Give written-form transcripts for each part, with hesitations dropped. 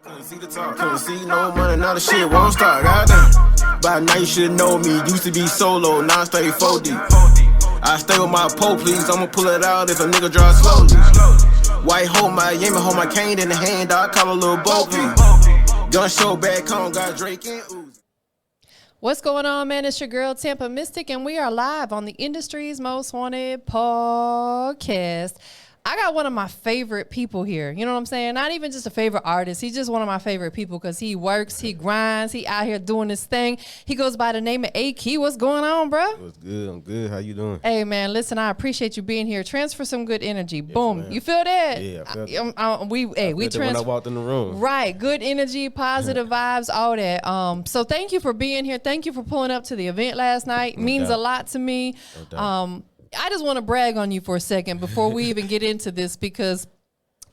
Couldn't see the top, couldn't see no money, now the shit won't stop, goddamn. By now you should know me, used to be solo, now I stay 4 deep. I stay with my pole, please, I'ma pull it out if a nigga drive slowly. White hold my aim and hold my cane in the hand, I call a little Bo Peep. Gun show back home, got Drake and Uzi. What's going on, man? It's your girl, TampaMystic, and we are live on the industry's most wanted podcast. I got one of my favorite people here. You know what I'm saying? Not even just a favorite artist. He's just one of my favorite people because he works, he grinds, he out here doing his thing. He goes by the name of A-Key. What's going on, bro? What's good? I'm good. How you doing? Hey, man, listen, I appreciate you being here. Transfer some good energy. Yes, Boom. ma'am. You feel that? Yeah, I felt that. We When I walked in the room. Right. Good energy, positive vibes, all that. So thank you for being here. Thank you for pulling up to the event last night. No Means doubt. a lot to me. No doubt. I just want to brag on you for a second before we even get into this, because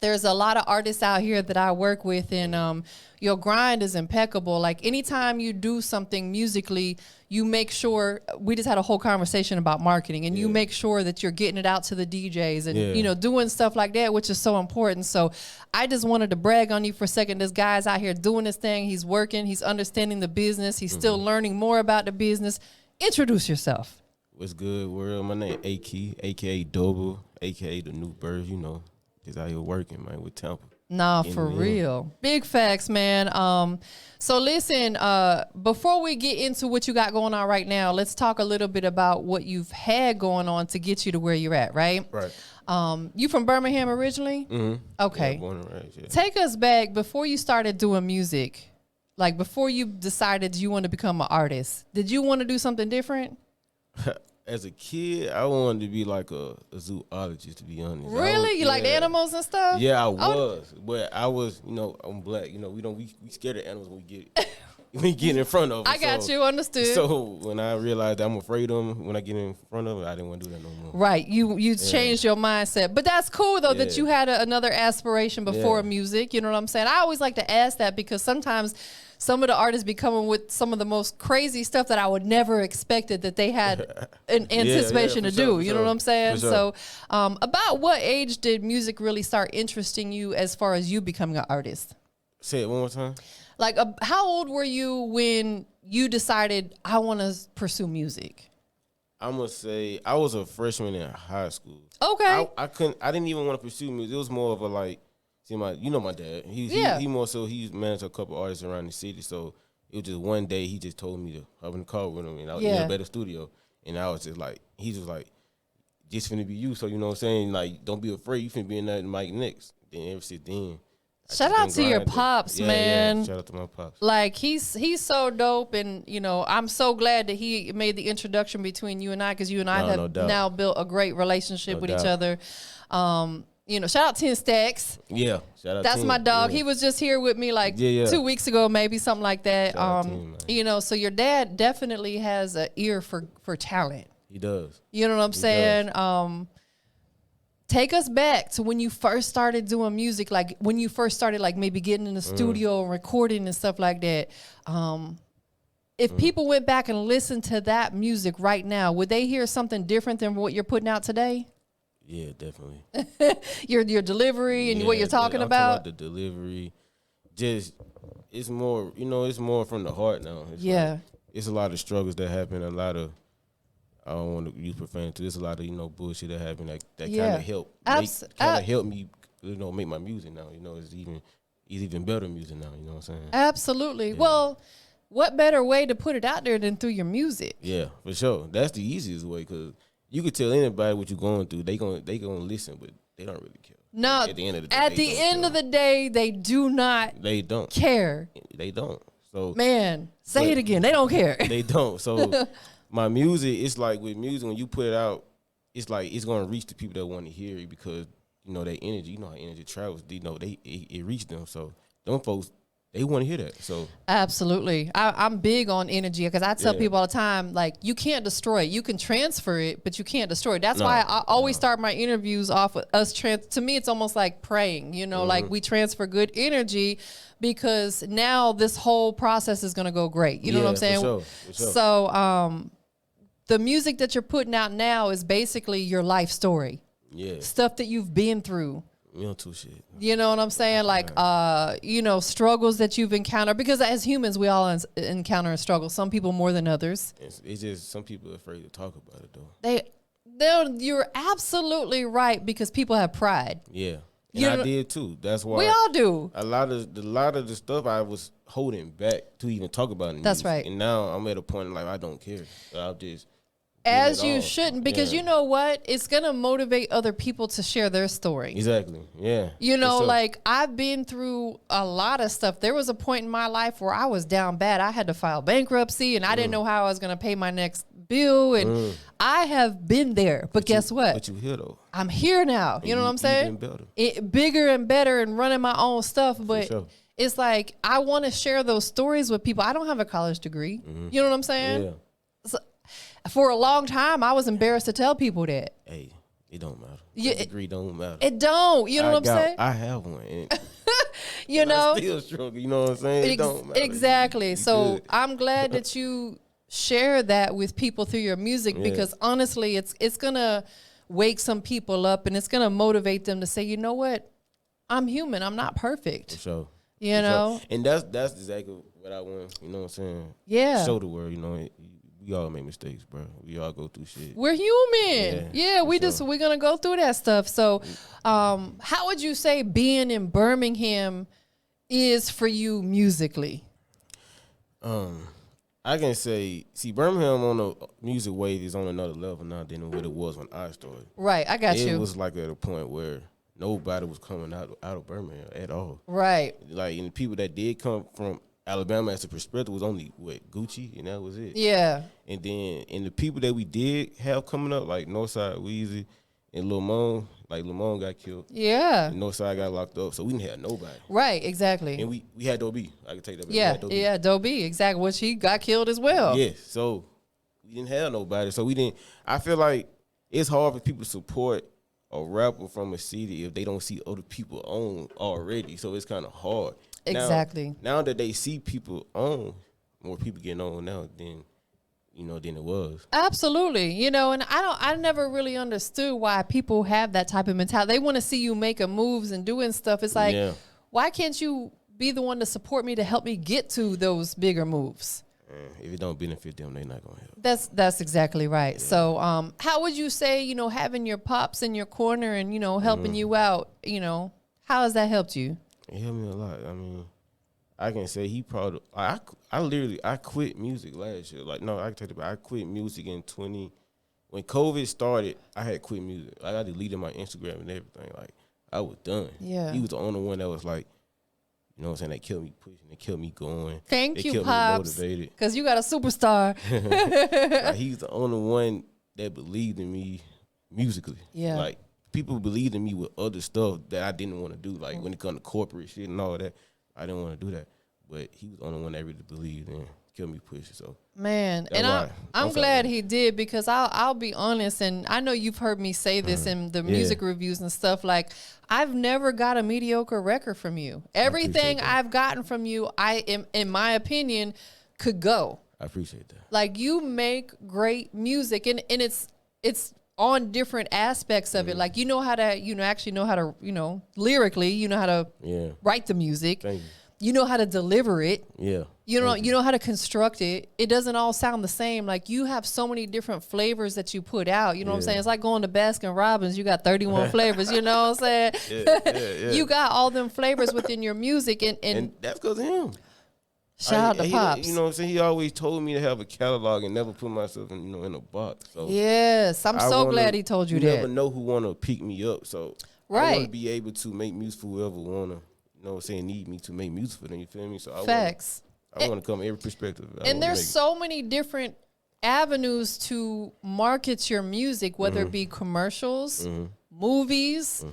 there's a lot of artists out here that I work with, and your grind is impeccable. Like, anytime you do something musically, you make sure, we just had a whole conversation about marketing, and you make sure that you're getting it out to the DJs and, you know, doing stuff like that, which is so important. So I just wanted to brag on you for a second. This guy's out here doing his thing. He's working. He's understanding the business. He's still learning more about the business. Introduce yourself. What's good, world? My name A-Key, a.k.a. Double, a.k.a. the new bird, you know. Just out here working, man, with Tampa. Nah, for real. Big facts, man. So listen, before we get into what you got going on right now, let's talk a little bit about what you've had going on to get you to where you're at, right? Right. You from Birmingham originally? Mm-hmm. Okay. Yeah, born and raised, yeah. Take us back before you started doing music. Like, before you decided you want to become an artist, did you want to do something different? As a kid, I wanted to be like a zoologist, to be honest. Really? You like the animals and stuff? Yeah, I was. But I was, you know, I'm black. You know, we scared of animals when we get in front of them. I got you, understood. So when I realized that I'm afraid of them, when I get in front of them, I didn't want to do that no more. Right. You changed your mindset. But that's cool, though, that you had another aspiration before music. You know what I'm saying? I always like to ask that, because sometimes some of the artists be coming with some of the most crazy stuff that I would never expected that they had an anticipation to do. You know what I'm saying? So about what age did music really start interesting you as far as you becoming an artist? Say it one more time. Like, how old were you when you decided, I want to pursue music? I'm gonna say I was a freshman in high school. Okay. I didn't even want to pursue music. It was more of a like, see, my dad. He more so he managed a couple artists around the city. So it was just one day he just told me to hop in the car with him, and I was in a better studio, and I was just like, he just like, just finna be you. So you know what I'm saying? Like, don't be afraid. You finna be in that mic next. Then ever since then. Shout out to your pops, man. Yeah, shout out to my pops. Like, he's so dope, and you know, I'm so glad that he made the introduction between you and I, because you and I have now built a great relationship with each other. You know, shout out 10 Stacks. Yeah, shout out. That's 10, my dog. yeah. He was just here with me like 2 weeks ago, maybe something like that. Shout out 10, you know, so your dad definitely has an ear for talent. He does. You know what I'm saying? Take us back to when you first started doing music, like when you first started like maybe getting in the studio and recording and stuff like that. If people went back and listened to that music right now, would they hear something different than what you're putting out today? Yeah, definitely. your delivery and what you're talking about? The delivery, just, it's more, you know, it's more from the heart now. It's like, it's a lot of struggles that happen, a lot of, I don't want to use profanity. There's a lot of, you know, bullshit that happened that kind of help me, you know, make my music now. You know, it's even better music now. You know what I'm saying? Absolutely. Yeah. Well, what better way to put it out there than through your music? Yeah, for sure. That's the easiest way, because you could tell anybody what you're going through. They gonna listen, but they don't really care. No, at the end of the day, they do not. They don't care. They don't. So, man, say it again. They don't care. They don't. So my music, it's like with music, when you put it out, it's like it's gonna reach the people that want to hear it, because you know their energy. You know how energy travels. You know it reached them. So them folks, they want to hear that. So absolutely, I'm big on energy, because I tell people all the time, like, you can't destroy it. You can transfer it, but you can't destroy it. That's why I always start my interviews off with us. To me, it's almost like praying. You know, like we transfer good energy, because now this whole process is gonna go great. You know what I'm saying? For sure. So the music that you're putting out now is basically your life story. Yeah. Stuff that you've been through. Mental shit. You know what I'm saying? Like, you know, struggles that you've encountered, because as humans, we all encounter a struggle. Some people more than others. It's just some people are afraid to talk about it though. You're absolutely right, because people have pride. Yeah. And I did too. That's why we all do. A lot of the stuff I was holding back to even talk about in That's music. right. And now I'm at a point like I don't care. I'll just as you shouldn't, because you know what? It's gonna motivate other people to share their story. Exactly. Yeah. You know, like I've been through a lot of stuff. There was a point in my life where I was down bad. I had to file bankruptcy, and I didn't know how I was gonna pay my next bill. And I have been there. But guess what? But you here though. I'm here now. And you know what I'm saying? Better. Bigger and better, and running my own stuff. But it's like I want to share those stories with people. I don't have a college degree. You know what I'm saying? Yeah. So, for a long time, I was embarrassed to tell people that. Hey, it don't matter. Yeah, degree don't matter. It don't. You know what I'm saying? I have one. And you know, I still struggle. You know what I'm saying? It don't matter. Exactly. So good. I'm glad that you share that with people through your music, because honestly, it's gonna wake some people up, and it's gonna motivate them to say, you know what, I'm human. I'm not perfect. For sure. You know, and that's exactly what I want. You know what I'm saying? Yeah. Show the world. You know, we all make mistakes, bro. We all go through shit. We're human. Yeah, we're gonna go through that stuff. So, how would you say being in Birmingham is for you musically? I can say, Birmingham on the music wave is on another level now than what it was when I started. Right, I got you. It was like at a point where nobody was coming out of Birmingham at all. Right. Like, and the people that did come from Alabama as a perspective was only Gucci, and that was it. Yeah. And then, the people that we did have coming up, like Northside Weezy and Lil Mon, like Lil Mon got killed. Yeah. And Northside got locked up, so we didn't have nobody. Right, exactly. And we had Dobie. I can take that back. Yeah, Dobie, exactly. Which he got killed as well. Yeah, so we didn't have nobody. So we didn't. I feel like it's hard for people to support a rapper from a city if they don't see other people on already. So it's kind of hard. Exactly. Now that they see people on, more people getting on now than it was. Absolutely. You know, and I never really understood why people have that type of mentality. They want to see you making moves and doing stuff. It's like, why can't you be the one to support me, to help me get to those bigger moves? If it don't benefit them, they're not gonna help. That's exactly right. Yeah. So how would you say, having your pops in your corner and, helping you out, how has that helped you? It helped me a lot. I mean, I can say he probably, I quit music last year. Like, no, I can tell you about, I quit music in when COVID started, I had quit music. Like, I deleted my Instagram and everything. Like, I was done. Yeah. He was the only one that was like, you know what I'm saying? They kept me pushing. They kept me going. Thank you, kept Pops. me motivated. Because you got a superstar. Like, he's the only one that believed in me musically. Yeah. Like, people believed in me with other stuff that I didn't want to do. Like, when it comes to corporate shit and all that, I didn't want to do that. But he was the only one that really believed and kept me pushing. So, man, and I'm glad he did, because I'll be honest, and I know you've heard me say this in the music reviews and stuff. Like, I've never got a mediocre record from you. Everything I've gotten from you, in my opinion, could go. I appreciate that. Like, you make great music, and it's on different aspects of it. Like, you know how to, actually know how to, lyrically, you know how to write the music. Thank you. You know how to deliver it. Yeah. You know how to construct it. It doesn't all sound the same. Like, you have so many different flavors that you put out. You know what I'm saying? It's like going to Baskin Robbins. You got 31 flavors. You know what I'm saying? Yeah. You got all them flavors within your music, and that's because of him. Shout out to Pops. You know what I'm saying? He always told me to have a catalog and never put myself in a box. So yes, I'm so glad he told you that. You never know who want to pick me up. So I want to be able to make music for whoever want to, need me to make music for them. You feel me? So Facts. I want to come every perspective. And there's so many different avenues to market your music, whether it be commercials, movies.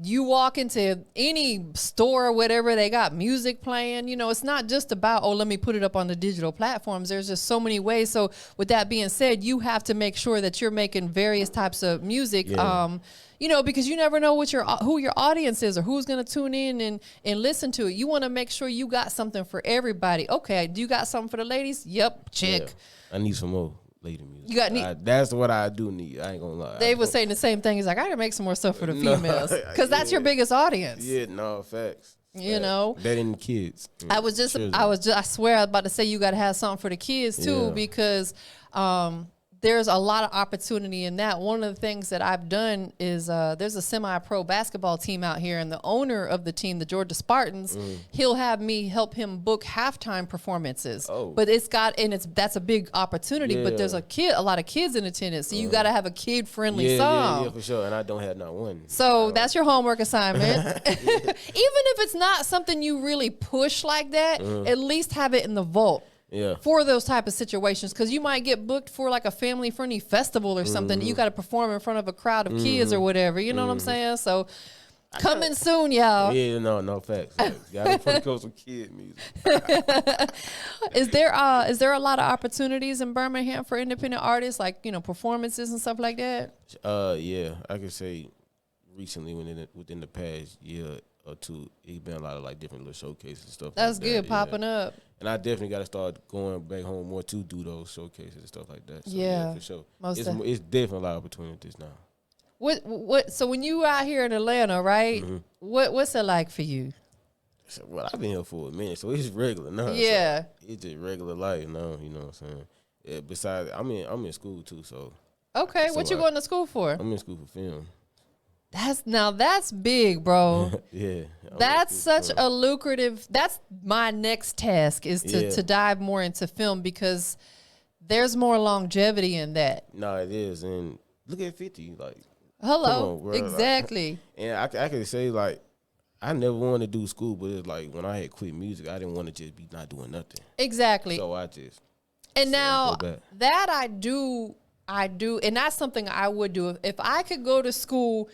You walk into any store or whatever, they got music playing. It's not just about, let me put it up on the digital platforms. There's just so many ways. So with that being said, you have to make sure that you're making various types of music. Because you never know who your audience is or who's going to tune in and listen to it. You want to make sure you got something for everybody. Okay, do you got something for the ladies? Yep, check. Yeah. I need some more. lady music. You got that's what I do need. I ain't gonna lie. They was saying the same thing. He's like, I gotta make some more stuff for the females because that's your biggest audience. Yeah, no facts. You know, that in the kids. I swear I was about to say you got to have something for the kids too because there's a lot of opportunity in that. One of the things that I've done is there's a semi-pro basketball team out here, and the owner of the team, the Georgia Spartans, he'll have me help him book halftime performances. But that's a big opportunity. But there's a lot of kids in attendance, so you got to have a kid-friendly song. Yeah, for sure. And I don't have not one. So that's your homework assignment. Even if it's not something you really push like that, at least have it in the vault. Yeah. For those type of situations, because you might get booked for like a family-friendly festival or something. You got to perform in front of a crowd of kids or whatever. You know what I'm saying? So coming soon, y'all. Yeah, no facts. Gotta put close with kid music. Is there a lot of opportunities in Birmingham for independent artists, like performances and stuff like that? Yeah, I could say recently within the past year or two, it's been a lot of like different little showcases and stuff. That's like good, that. popping up. And I definitely got to start going back home more to do those showcases and stuff like that. So, yeah, for sure. It's definitely a lot of opportunities now. What? So when you out here in Atlanta, right? What's it like for you? So, well, I've been here for a minute, so it's regular now. Yeah, so it's just regular life now. You know what I'm saying? Yeah, besides, I'm in school too, so. Okay, what you going to school for? I'm in school for film. That's big, bro. Yeah. That's such a lucrative. That's my next task is to dive more into film because there's more longevity in that. No, it is, and look at 50. Like, hello, come on, exactly. Like, and I can say like, I never wanted to do school, but it's like when I had quit music, I didn't want to just be not doing nothing. Exactly. So I just. And now that I do, and that's something I would do if I could go to school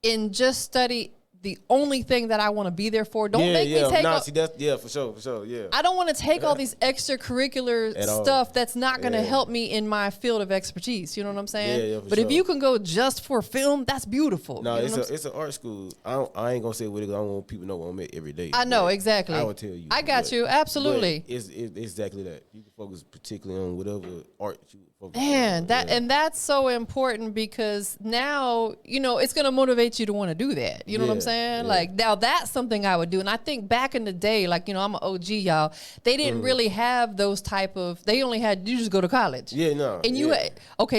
and just study the only thing that I want to be there for. Don't make me take for sure, yeah. I don't want to take all these extracurricular stuff that's not going to help me in my field of expertise. You know what I'm saying? Yeah, but if you can go just for film, that's beautiful. No, it's an art school. I ain't gonna say what it is. I don't want people to know what I'm at every day. I know exactly. I would tell you. I got you absolutely. It's exactly that. You can focus particularly on whatever art you focus on. And that's so important because now it's gonna motivate you to want to do that. You know what I'm saying? Like now that's something I would do. And I think back in the day, like I'm an OG, y'all. They didn't really have those type of. They only had you just go to college. Yeah, no. And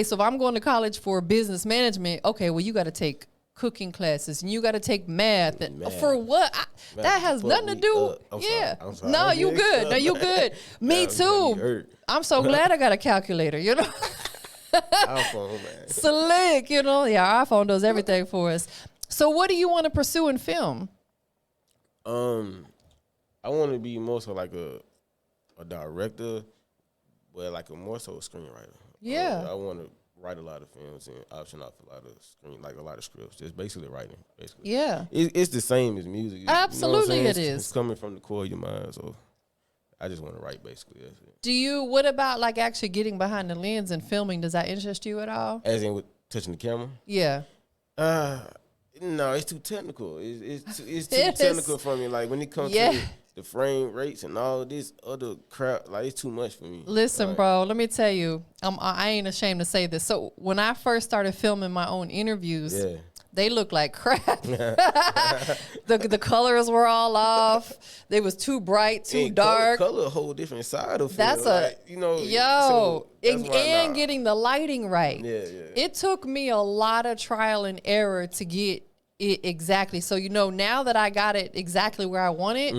so if I'm going to college for business management, okay, well you got to take cooking classes and you got to take math and for what that has nothing to do. I'm sorry. No, you good. No, you good. Me too. I'm so glad I got a calculator. iPhone, man. Slick, our iPhone does everything for us. So what do you want to pursue in film? I want to be more so like a director, but like a more so a screenwriter. Yeah. I want to write a lot of films and option off a lot of scripts. Just basically writing, basically. Yeah. It's the same as music. Absolutely, it is. It's coming from the core of your mind, so I just want to write, basically. That's it. What about like actually getting behind the lens and filming? Does that interest you at all? As in with touching the camera? Yeah. No, it's too technical. It's too technical for me. Like when it comes to the frame rates and all this other crap, like it's too much for me. Listen, bro, let me tell you, I ain't ashamed to say this. So when I first started filming my own interviews, they looked like crap. The colors were all off. They was too bright, too dark. Color a whole different side of that's getting the lighting right. Yeah. It took me a lot of trial and error to get it exactly. So now that I got it exactly where I want it,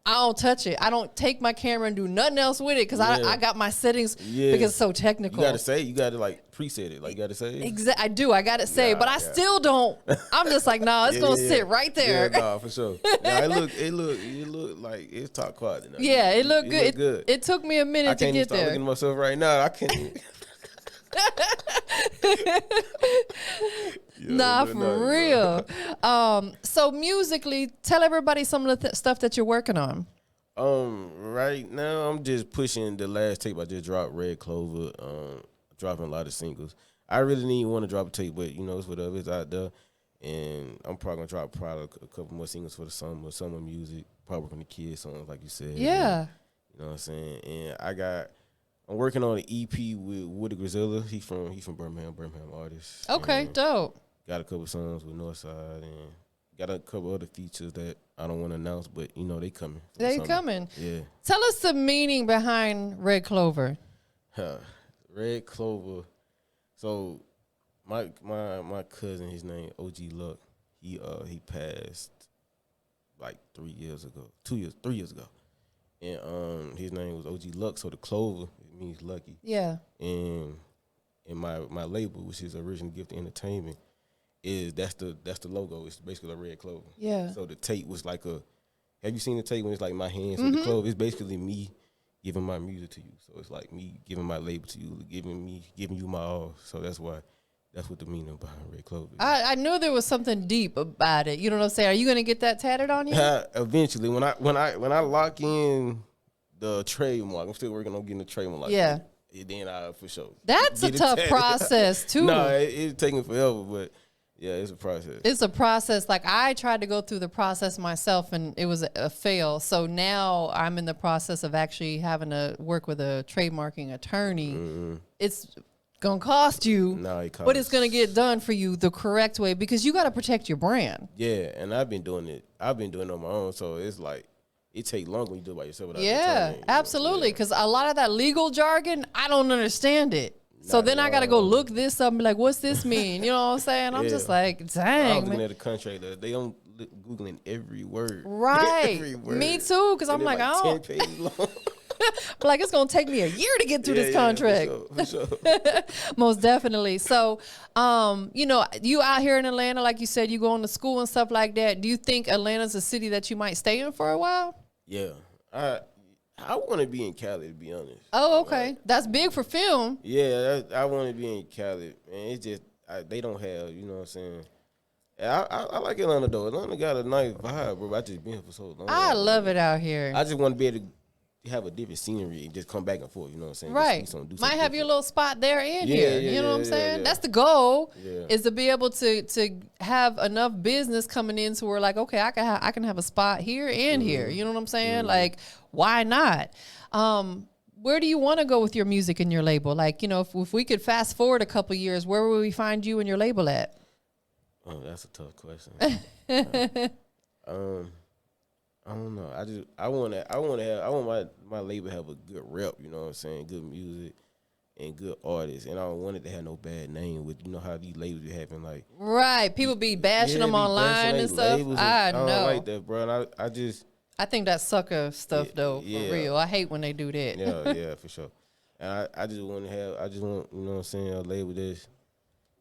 I don't touch it. I don't take my camera and do nothing else with it because I got my settings because it's so technical. You gotta like preset it. Like you gotta say I do. I got it saved, but I still don't. I'm just like, no, it's gonna sit right there. Yeah, no, for sure. It look like it's top quality. Now. Yeah, it looked good. It took me a minute to get there. I'm looking at myself right now. I can't. For real. So musically, tell everybody some of the stuff that you're working on. Right now I'm just pushing the last tape I just dropped, Red Clover. Dropping a lot of singles. I really didn't want to drop a tape, but it's whatever, it's out there. And I'm probably gonna drop a couple more singles for the summer music, probably from the kids songs, like you said. Yeah. You know what I'm saying? And I got I'm working on an EP with Woody Grizzilla. He from Birmingham artist. Okay, and dope. Got a couple songs with Northside and got a couple other features that I don't want to announce, but you know they coming. They coming. Yeah. Tell us the meaning behind Red Clover. Red Clover. So my cousin, his name OG Luck. He passed like 3 years ago, 3 years ago, and his name was OG Luck. So the Clover, it means lucky. Yeah. And my label, which is Original Gift Entertainment, that's the logo. It's basically a red clover. Yeah. So the tape was like have you seen the tape when it's like my hands with the clover? It's basically me giving my music to you. So it's like me giving my label to you, giving you my all. So that's what the meaning behind Red Clover is. I knew there was something deep about it. You know what I'm saying? Are you gonna get that tatted on you? Eventually, when I lock in the trademark, I'm still working on getting the trademark. Yeah. Then I for sure. That's a tough process too. No, it's taking forever, but yeah, it's a process. It's a process. Like I tried to go through the process myself, and it was a fail. So now I'm in the process of actually having to work with a trademarking attorney. Mm-hmm. It's gonna cost you, but it's gonna get done for you the correct way because you got to protect your brand. Yeah, and I've been doing it on my own, so it's like it takes longer when you do it by yourself. Yeah, absolutely. Because a lot of that legal jargon, I don't understand it. So then I got to go look this up and be like, what's this mean? You know what I'm saying? I'm just like, dang. I was looking at the contract. They don't Googling every word. Right. Every word. Me too, because I'm like, I don't. 10 pages long. But like, it's going to take me a year to get through this contract. For sure. Most definitely. So, you know, you out here in Atlanta, like you said, you going to school and stuff like that. Do you think Atlanta's a city that you might stay in for a while? Yeah. I want to be in Cali, to be honest. Oh, okay. That's big for film. Yeah, I want to be in Cali. And it's just, they don't have, you know what I'm saying? I like Atlanta, though. Atlanta got a nice vibe, bro. I just been here for so long. I love it out here. I just want to be able to have a different scenery and just come back and forth, you know what I'm saying? Right. Might have your little spot there and here. You know what I'm saying? That's the goal, is to be able to have enough business coming in so we're like, okay, I can have a spot here and here. You know what I'm saying? Like, why not? Where do you want to go with your music and your label? Like, you know, if we could fast forward a couple years, where would we find you and your label at? Oh, that's a tough question. I don't know. I want my label to have a good rep, you know what I'm saying? Good music and good artists. And I don't want it to have no bad name with, you know how these labels be having like. Right. People be bashing them online and stuff. I know. I don't like that, bro. And I think that's sucker stuff though, for real. I hate when they do that. Yeah, for sure. And I just want, you know what I'm saying, a label that's,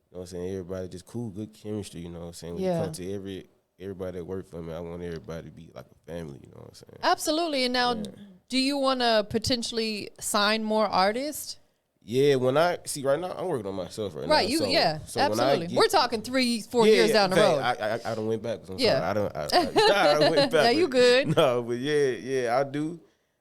you know what I'm saying, everybody just cool, good chemistry, you know what I'm saying? When it comes to everybody that work for me, I want everybody to be like a family, you know what I'm saying? Absolutely. And now, do you want to potentially sign more artists? Yeah, right now, I'm working on myself right now. Right, so absolutely. We're talking 3-4 years down the road. I don't went back. Yeah. I went back. Yeah, you good. No, but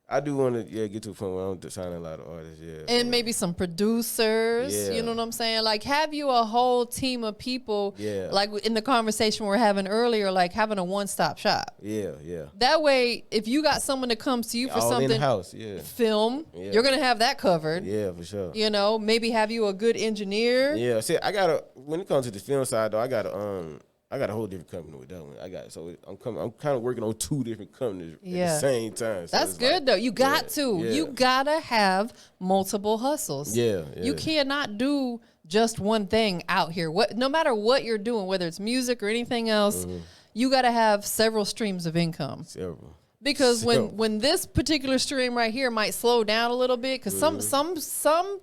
I do want to get to a point where I'm signing a lot of artists, And maybe some producers, you know what I'm saying? Like have you a whole team of people, like in the conversation we were having earlier, like having a one-stop shop. Yeah. That way, if you got someone that comes to you for something, in-house, film, you're going to have that covered. Yeah, for sure. You know, maybe have you a good engineer. Yeah, see, when it comes to the film side, though, I got a whole different company with that one. I'm kind of working on 2 different companies at the same time. So that's good though. You got to. Yeah. You gotta have multiple hustles. Yeah. You cannot do just one thing out here. No matter what you're doing, whether it's music or anything else, you gotta have several streams of income. Several. Because when this particular stream right here might slow down a little bit, because some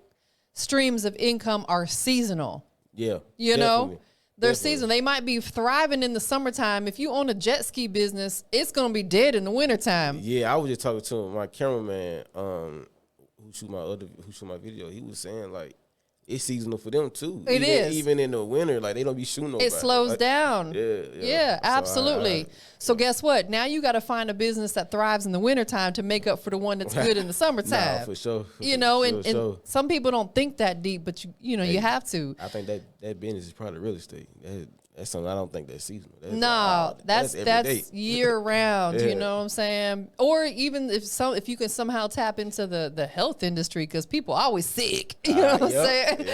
streams of income are seasonal. Yeah. You know? Their season, they might be thriving in the summertime. If you own a jet ski business, it's gonna be dead in the wintertime. Yeah, I was just talking to my cameraman, who shoot my video. He was saying like it's seasonal for them too. It is. Even in the winter, like they don't be shooting nobody. It slows down. Yeah, absolutely. So guess what? Now you got to find a business that thrives in the wintertime to make up for the one that's good in the summertime. Nah, for sure. You know, and some people don't think that deep, but you know, you have to. I think that business is probably real estate. That's something I don't think that's seasonal. That's year round. You know what I'm saying? Or even if you can somehow tap into the health industry, because people are always sick. You know what I'm saying?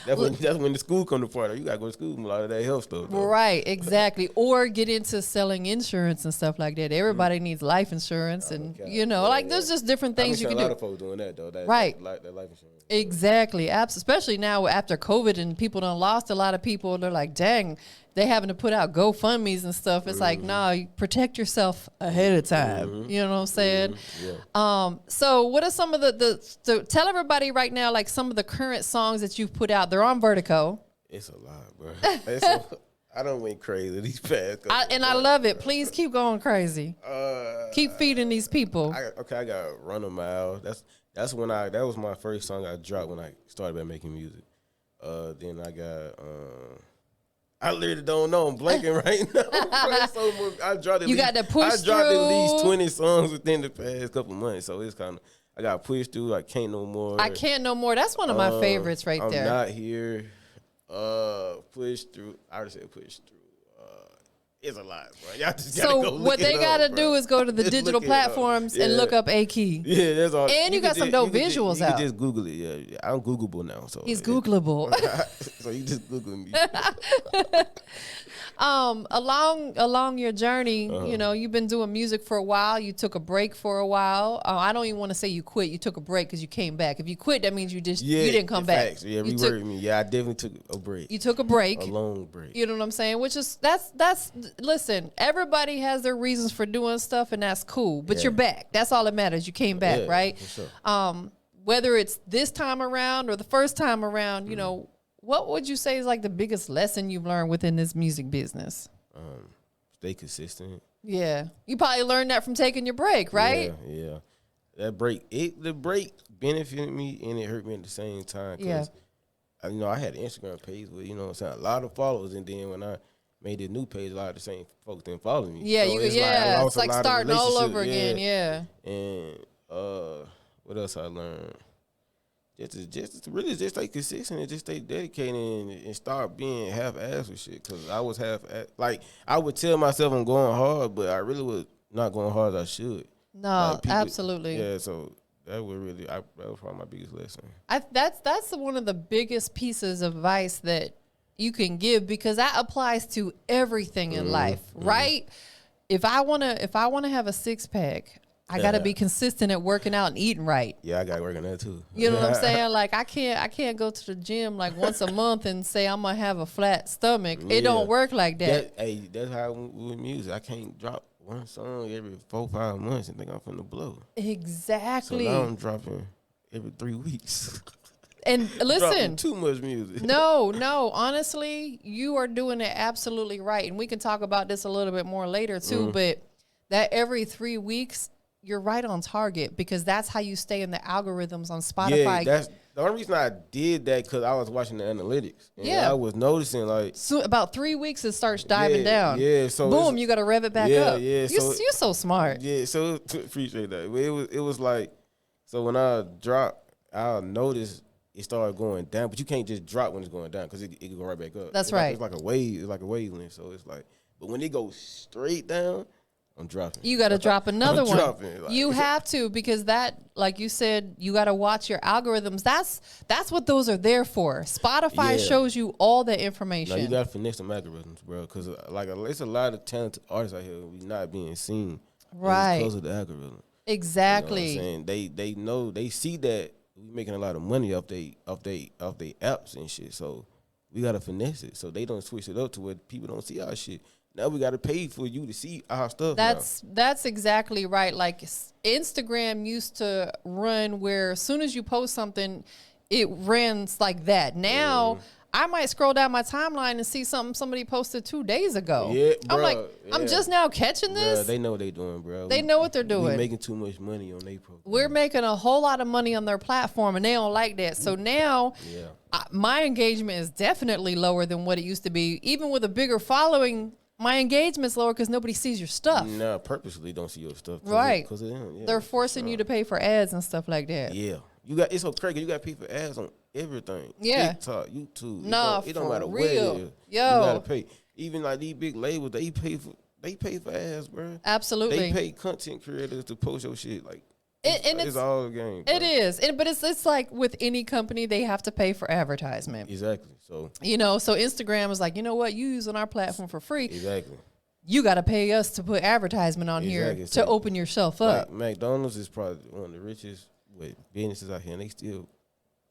That's when the school come to party. You gotta go to school and a lot of that health stuff. Though. Right, exactly. Or get into selling insurance and stuff like that. Everybody needs life insurance, and there's just different things you can do. A lot of folks doing that though. That life insurance. Exactly, especially now after COVID and people done lost a lot of people. They're like, dang, they having to put out GoFundMes and stuff. It's like, no, you protect yourself ahead of time. You know what I'm saying? Yeah. So what are some of so tell everybody right now, like some of the current songs that you've put out. They're on Vertigo. It's a lot, bro. I don't went crazy these past couple I love it. Please keep going crazy. Keep feeding these people. I got Run a Mile. That was my first song I dropped when I started by making music. Then I got I literally don't know. I'm blanking right now. I dropped at least 20 songs within the past couple months. So it's kind of, I got Push Through. I Can't No More. I Can't No More. That's one of my favorites right there. I'm Not Here. Push Through. I already said Push Through. It's a lot, bro. Y'all just gotta go look what they gotta do is go to the digital platforms and look up A Key. Yeah, that's all. And you got some dope visuals out. You can just Google it. Yeah, I'm Googleable now. So he's Googleable. So you just Google me. Along your journey, you've been doing music for a while. You took a break for a while. I don't even want to say you quit. You took a break because you came back. If you quit, that means you didn't come back. Yeah, reword me. Yeah, I definitely took a break. You took a break. A long break. You know what I'm saying? Which is listen, everybody has their reasons for doing stuff, and that's cool. But you're back. That's all that matters. You came back, right? For sure. Whether it's this time around or the first time around, what would you say is like the biggest lesson you've learned within this music business? Stay consistent. Yeah. You probably learned that from taking your break, right? Yeah. That break, the break benefited me and it hurt me at the same time. Cause I had an Instagram page with, a lot of followers. And then when I made this new page, a lot of the same folks didn't follow me. Yeah, so it's like starting all over again. Yeah. And what else I learned? Just really just stay consistent and just stay dedicated and start being half-assed with shit. Because I was I would tell myself I'm going hard, but I really was not going hard as I should. No, absolutely. Yeah, so that was probably my biggest lesson. That's one of the biggest pieces of advice that you can give, because that applies to everything in life, right? If I wanna have a 6-pack, I gotta be consistent at working out and eating right. Yeah, I gotta work on that too. You know what I'm saying? Like I can't go to the gym like once a month and say I'm gonna have a flat stomach. It don't work like that. That's how with music. I can't drop one song every 4-5 months and think I'm finna blow. Exactly. So now I'm dropping every 3 weeks. And listen, too much music. No. Honestly, you are doing it absolutely right. And we can talk about this a little bit more later too. But that every 3 weeks, you're right on target, because that's how you stay in the algorithms on Spotify. Yeah, that's the only reason I did that, because I was watching the analytics. And I was noticing so about 3 weeks it starts diving down. Yeah, so boom, you got to rev it back up. Yeah, you're so smart. Yeah, so appreciate that. It was like, so when I drop, I'll notice it started going down, but you can't just drop when it's going down, because it can go right back up. That's right. It's like a wave. It's like a wavelength. So it's like, but when it goes straight down, I'm dropping. You got to drop another one. Dropping, you have to, because that, like you said, you got to watch your algorithms. That's what those are there for. Spotify shows you all the information. No, you got to finesse them algorithms, bro, because it's a lot of talented artists out here we not being seen. Right. Because of the algorithm. Exactly. You know what I'm saying? They know, they see that we making a lot of money off they apps and shit. So we got to finesse it so they don't switch it up to where people don't see our shit. Now we got to pay for you to see our stuff. That's exactly right. Like Instagram used to run where as soon as you post something, it runs like that. Now I might scroll down my timeline and see something somebody posted 2 days ago. Yeah, I'm like, I'm just now catching this. Bruh, they know what they doing, bro. They know what they're doing. We're making too much money on their program. We're making a whole lot of money on their platform, and they don't like that. So now my engagement is definitely lower than what it used to be. Even with a bigger following, my engagement's lower because nobody sees your stuff. No, purposely don't see your stuff. Right. Because of them. Yeah, they're forcing you to pay for ads and stuff like that. Yeah. It's so crazy. You got to pay for ads on everything. Yeah. TikTok, YouTube. Nah, it don't matter for where it real. is. Yo. You got to pay. even like these big labels, they pay for ads, bro. Absolutely. They pay content creators to post your shit. Like, it's all a game. Bro. It is. But it's like with any company, they have to pay for advertisement. Exactly. So, so Instagram is like, you know what? You using our platform for free. Exactly. You got to pay us to put advertisement on here to open yourself up. Like McDonald's is probably one of the richest businesses out here, and they still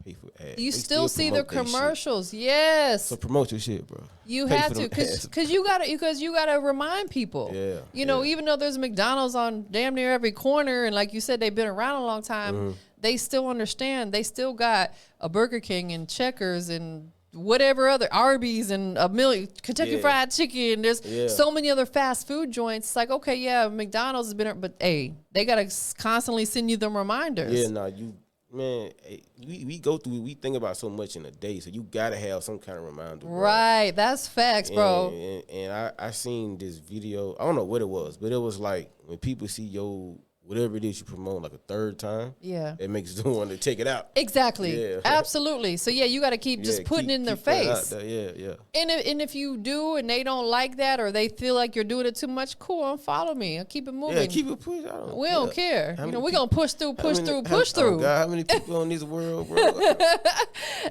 pay for ads. You still see their commercials, yes. So promote your shit, bro. You have to, because you gotta remind people. Yeah. Even though there's McDonald's on damn near every corner, and like you said, they've been around a long time. They still understand. They still got a Burger King and Checkers and whatever other Arby's and a million Kentucky Fried Chicken. There's so many other fast food joints. It's like, okay, yeah, McDonald's has been, but hey, they gotta constantly send you them reminders. Yeah, man, we go through, we think about so much in a day, so you gotta have some kind of reminder, bro. Right, that's facts, bro. And I seen this video, I don't know what it was, but it was like when people see your whatever it is you promote like a third time, it makes them want to take it out. Exactly. Absolutely. So you got to keep just putting it in their face. Yeah. And if you do and they don't like that or they feel like you're doing it too much, cool, unfollow me and keep it moving. Yeah, keep it pushing. We don't care. We're gonna push through. Oh God, how many people in this world, bro?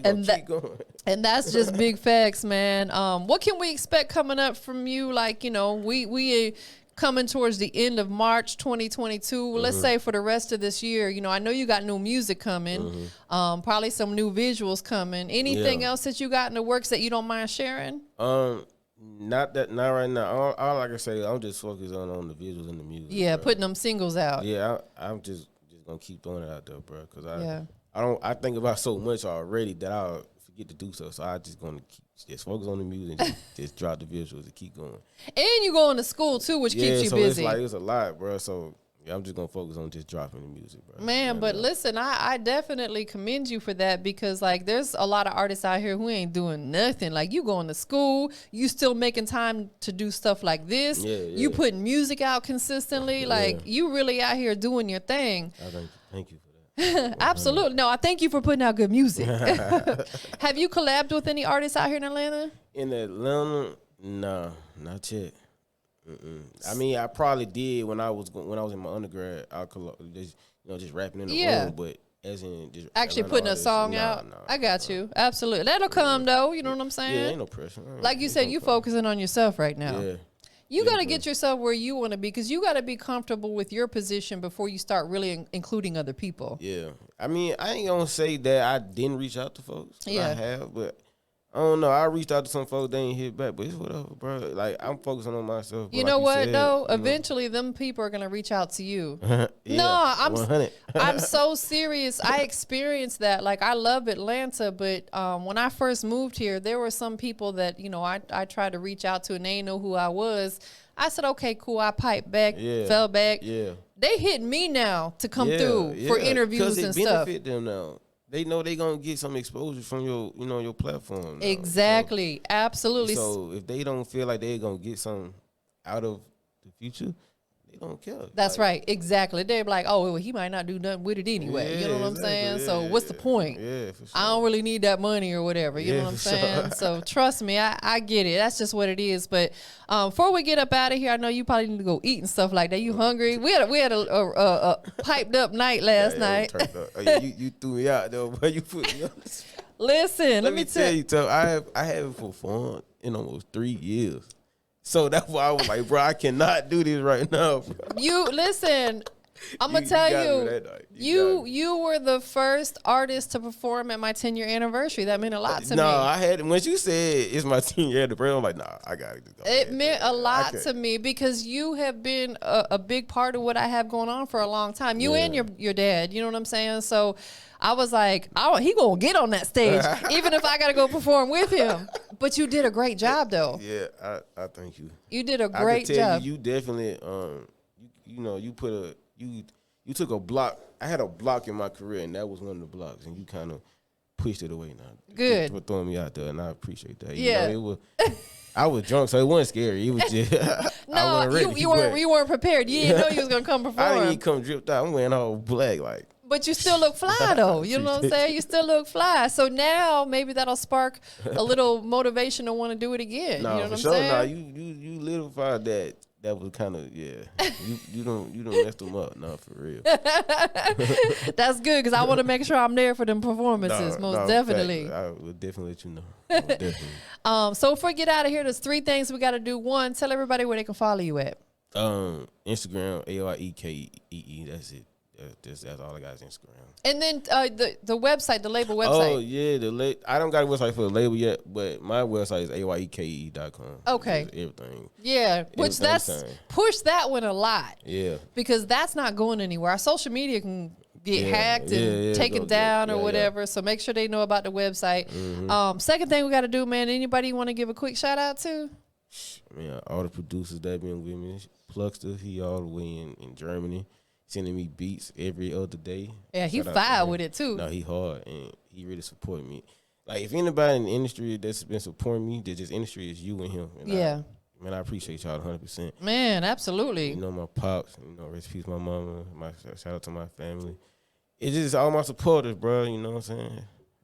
and keep going. And that's just big facts, man. What can we expect coming up from you? Like, we coming towards the end of March 2022. Let's say for the rest of this year, I know you got new music coming, probably some new visuals coming. Anything else that you got in the works that you don't mind sharing? Not right now. All I can say, I'm just focused on the visuals and the music. Yeah, bro. putting them singles out. Yeah, I'm just gonna keep throwing it out there, bro. Cause I think about so much already that I'll forget to do so. So I just gonna just focus on the music and just drop the visuals and keep going. And you going to school too, which keeps you busy. It's a lot, bro. So I'm just gonna focus on just dropping the music, bro. Man, but listen, I definitely commend you for that because like there's a lot of artists out here who ain't doing nothing. Like you going to school, you still making time to do stuff like this. You putting music out consistently. Like you really out here doing your thing. Thank you for that. Absolutely. No, I thank you for putting out good music. Have you collabed with any artists out here in Atlanta? In Atlanta, no, not yet. I mean, I probably did when I was in my undergrad. I just rapping in the room, but as in just actually putting a song out. I got you. Absolutely, that'll come though. You know what I'm saying? Yeah, ain't no pressure. Like you said, you focusing on yourself right now. Yeah. You got to get yourself where you want to be because you got to be comfortable with your position before you start really including other people. Yeah. I mean, I ain't going to say that I didn't reach out to folks. Yeah. I have, but I don't know. I reached out to some folks, they ain't hit back, but it's whatever, bro. Like, I'm focusing on myself. You know what, though? Eventually, them people are going to reach out to you. I'm so serious. I experienced that. Like, I love Atlanta, but when I first moved here, there were some people that, I tried to reach out to, and they didn't know who I was. I said, okay, cool. I piped back, fell back. Yeah. They hit me now to come through for interviews and stuff. Benefit them now. They know they gonna get some exposure from your platform now. Exactly, so, absolutely. So if they don't feel like they're gonna get something out of the future, they don't care. That's right, exactly. They're like, oh, well, he might not do nothing with it anyway. You know what I'm saying? Yeah, so what's the point? Yeah, for sure. I don't really need that money or whatever. You know what I'm saying? Sure. So trust me, I get it. That's just what it is. But before we get up out of here, I know you probably need to go eat and stuff like that. You hungry? We had a piped up night last night. You threw me out though, but you put me on this. Listen, let me tell you. I haven't performed in almost 3 years. So that's why I was like, bro, I cannot do this right now, bro. You listen, I'm gonna tell you, you were the first artist to perform at my 10-year anniversary. That meant a lot to me. No, I had when you said it's my 10-year anniversary, I'm like, nah, I gotta go. It meant a lot to me because you have been a big part of what I have going on for a long time. You and your dad, you know what I'm saying? So I was like, he gonna get on that stage, even if I gotta go perform with him. But you did a great job, though. Yeah, I thank you. You did a great job. You definitely, you took a block. I had a block in my career, and that was one of the blocks, and you kind of pushed it away. Now, good for throwing me out there, and I appreciate that. Yeah, I was drunk, so it wasn't scary. It was just no, you weren't prepared. You didn't know you was gonna come perform. I didn't even come dripped out. I'm wearing all black, like. But you still look fly though. You know what I'm saying? You still look fly. So now maybe that'll spark a little motivation to want to do it again. No, you know for what sure. I'm saying? No, you liquefied that. That was kind of You don't mess them up. No, for real. That's good because I want to make sure I'm there for them performances. Most definitely. Fact, I will definitely let you know. Definitely. So if we get out of here, there's 3 things we got to do. 1, tell everybody where they can follow you at. Instagram, AYEKEE. That's it. That's all I got is Instagram. And then the website, the label website. Oh yeah, I don't got a website for the label yet, but my website is AYEKE.com. Okay. Everything. Yeah, which push that one a lot. Yeah. Because that's not going anywhere. Our social media can get hacked and taken down or whatever. So make sure they know about the website. Mm-hmm. Second thing we got to do, man. Anybody you want to give a quick shout out to? Man, all the producers that been with me. Pluxter, he all the way in Germany. Sending me beats every other day. Yeah, he fire with it too. No, he hard and he really support me. Like if anybody in the industry that's been supporting me, this industry is you and him. And I appreciate y'all 100%. Man, absolutely. You know my pops, rest in peace my mama. Shout out to my family. It's just all my supporters, bro. You know what I'm saying?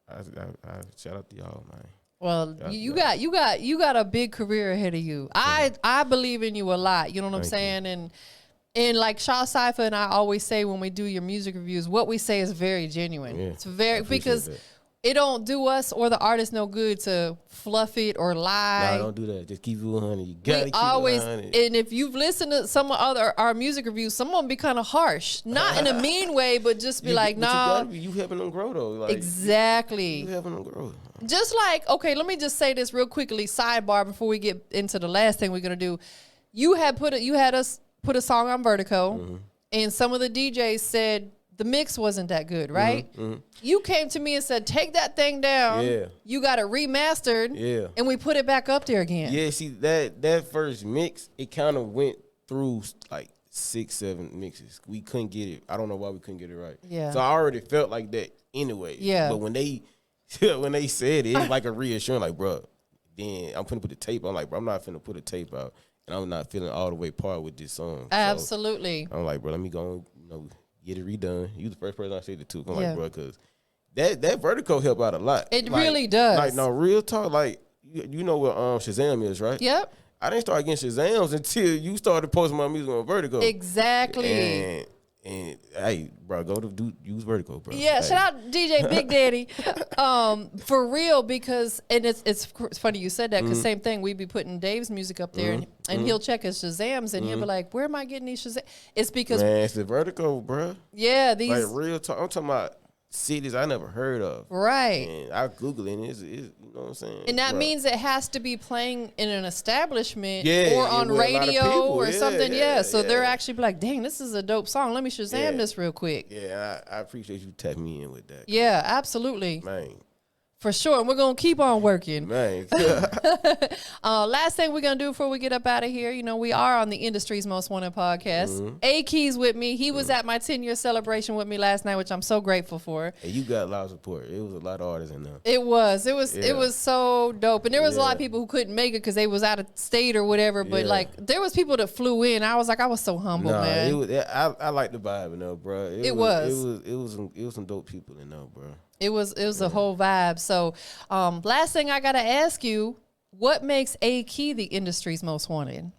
I shout out to y'all, man. Well, you got a big career ahead of you. I believe in you a lot. You know what I'm saying? And like Shaw Cypher and I always say when we do your music reviews, what we say is very genuine. Yeah, it's very because it don't do us or the artist no good to fluff it or lie. No, don't do that. Just keep it 100. You gotta keep it 100. And if you've listened to some of our music reviews, some of them be kind of harsh, not in a mean way, but just be like, nah. You helping them grow though. Like, exactly. You helping them grow. Just like, okay, let me just say this real quickly, sidebar before we get into the last thing we're gonna do. You had us put a song on Vertigo, and some of the DJs said the mix wasn't that good, right? You came to me and said, take that thing down. Yeah. You got it remastered. Yeah. And we put it back up there again. Yeah, see, that first mix, it kind of went through like 6, 7 mixes. We couldn't get it. I don't know why we couldn't get it right. Yeah. So I already felt like that anyway. Yeah. But when they said it, it's like a reassurance, like, bro, then I'm finna put the tape. I'm like, bro, I'm not finna put a tape out. And I'm not feeling all the way part with this song. Absolutely. So I'm like, bro, let me go get it redone. You the first person I said it to. I'm like, bro, because that Vertigo help out a lot. It really does. Like, no, real talk. Like, you know what Shazam is, right? Yep. I didn't start getting Shazams until you started posting my music on Vertigo. Exactly. And hey, bro, use Vertigo, bro. Yeah, hey. shout out DJ Big Daddy. For real, because it's funny you said that because same thing, we be putting Dave's music up there and he'll check his Shazams and he'll be like, where am I getting these Shazams? It's because it's the Vertigo, bro. Yeah, these like real talk. I'm talking about cities I never heard of. Right. And I Google it and it's you know what I'm saying? And that means it has to be playing in an establishment or on radio or something. Yeah. So they're actually like, dang, this is a dope song. Let me Shazam this real quick. Yeah, I appreciate you tapping me in with that. Yeah, absolutely. Man. For sure. And we're going to keep on working. Man. Last thing we're going to do before we get up out of here, we are on the industry's most wanted podcast. A-Key's with me. He was at my 10-year celebration with me last night, which I'm so grateful for. And you got a lot of support. It was a lot of artists in there. It was so dope. And there was a lot of people who couldn't make it because they was out of state or whatever. But like, there was people that flew in. I was so humble, man. I like the vibe in there, bro. It was some dope people in there, bro. It was a whole vibe. So, last thing I gotta ask you, what makes A-Key the industry's most wanted?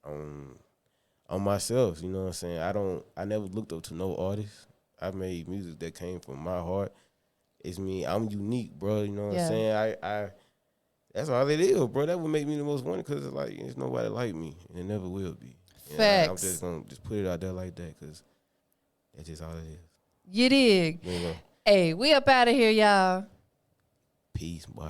On myself, you know what I'm saying? I never looked up to no artist. I made music that came from my heart. It's me. I'm unique, bro. You know what I'm saying? I that's all it is, bro. That would make me the most wanted because like there's nobody like me, and it never will be. Facts. I'm just gonna put it out there like that because that's just all it is. You dig? Hey, we up out of here, y'all. Peace, boy.